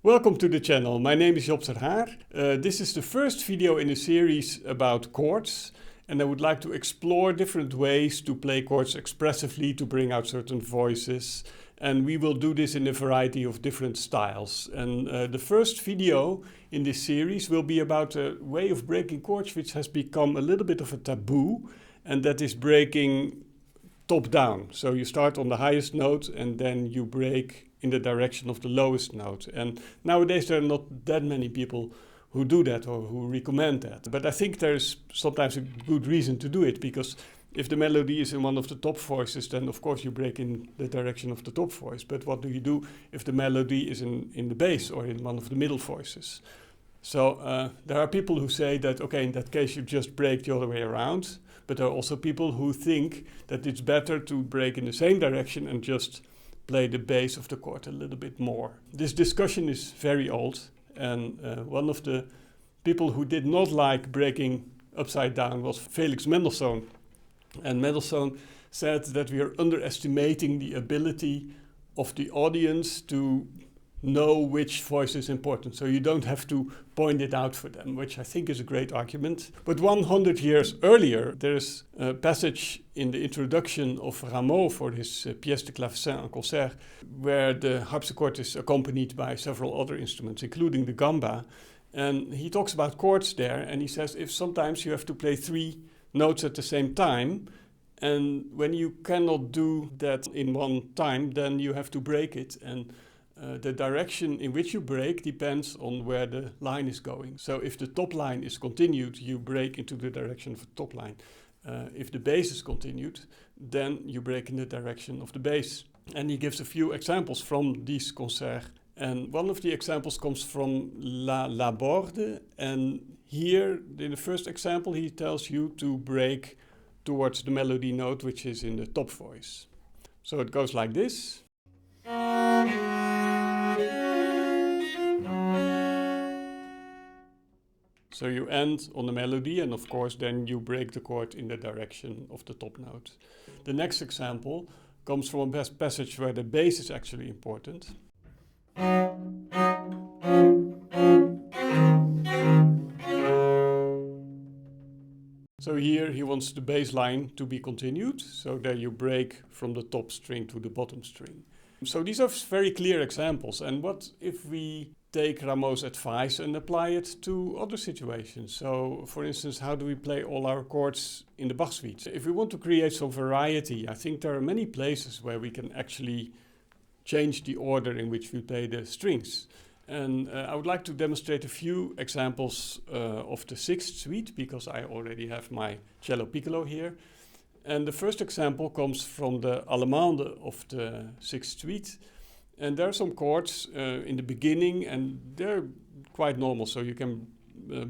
Welcome to the channel. My name is Job ter Haar. This is the first video in a series about chords, and I would like to explore different ways to play chords expressively to bring out certain voices. And we will do this in a variety of different styles. And the first video in this series will be about a way of breaking chords which has become a little bit of a taboo, and that is breaking top down. So you start on the highest note and then you break in the direction of the lowest note. And nowadays there are not that many people who do that or who recommend that. But I think there's sometimes a good reason to do it, because if the melody is in one of the top voices, then of course you break in the direction of the top voice. But what do you do if the melody is in the bass or in one of the middle voices? So there are people who say that, okay, in that case you just break the other way around. But there are also people who think that it's better to break in the same direction and just play the bass of the chord a little bit more. This discussion is very old, and one of the people who did not like breaking upside down was Felix Mendelssohn. And Mendelssohn said that we are underestimating the ability of the audience to know which voice is important. So you don't have to point it out for them, which I think is a great argument. But 100 years earlier, there's a passage in the introduction of Rameau for his pièce de clavecin en concert, where the harpsichord is accompanied by several other instruments, including the gamba. And he talks about chords there, and he says if sometimes you have to play 3 notes at the same time, and when you cannot do that in one time, then you have to break it. And the direction in which you break depends on where the line is going. So if the top line is continued, you break into the direction of the top line. If the bass is continued, then you break in the direction of the bass. And he gives a few examples from these concerts. And one of the examples comes from La Laborde. And here, in the first example, he tells you to break towards the melody note, which is in the top voice. So it goes like this. So you end on the melody, and of course then you break the chord in the direction of the top note. The next example comes from a passage where the bass is actually important. So here he wants the bass line to be continued, so there you break from the top string to the bottom string. So these are very clear examples. And what if we take Rameau's advice and apply it to other situations? So for instance, how do we play all our chords in the Bach suite? If we want to create some variety, I think there are many places where we can actually change the order in which we play the strings. And I would like to demonstrate a few examples of the 6th suite, because I already have my cello piccolo here. And the first example comes from the Allemande of the 6th suite. And there are some chords in the beginning, and they're quite normal, so you can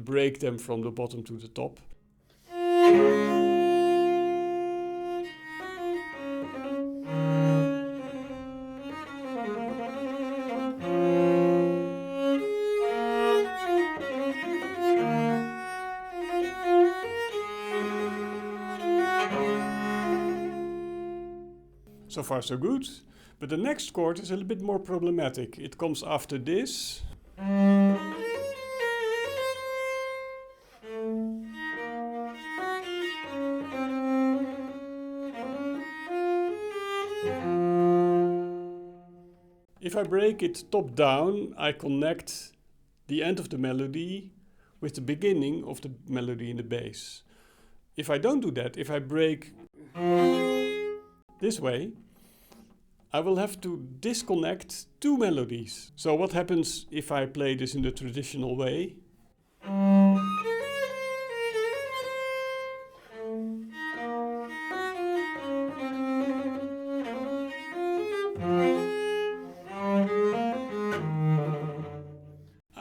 break them from the bottom to the top. So far so good, but the next chord is a little bit more problematic. It comes after this. If I break it top down, I connect the end of the melody with the beginning of the melody in the bass. If I don't do that, if I break this way, I will have to disconnect 2 melodies. So what happens if I play this in the traditional way?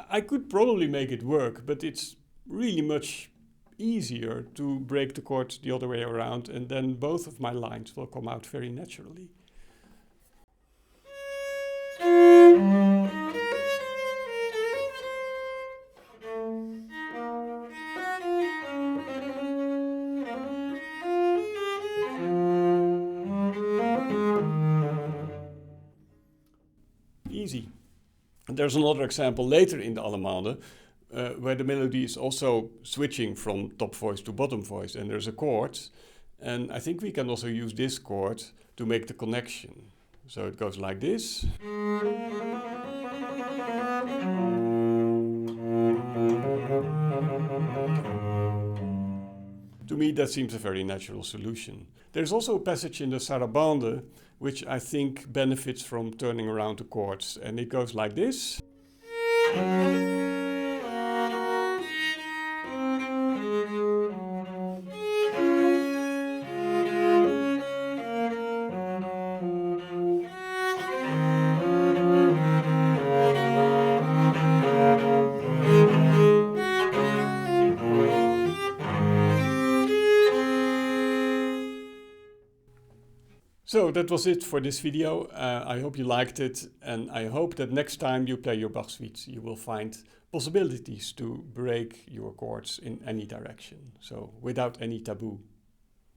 I could probably make it work, but it's really much easier to break the chord the other way around, and then both of my lines will come out very naturally. Easy. There's another example later in the Allemande where the melody is also switching from top voice to bottom voice, and there's a chord, and I think we can also use this chord to make the connection. So it goes like this. To me, that seems a very natural solution. There's also a passage in the sarabande which I think benefits from turning around the chords, and it goes like this. So that was it for this video. I hope you liked it, and I hope that next time you play your Bach suites you will find possibilities to break your chords in any direction, so without any taboo.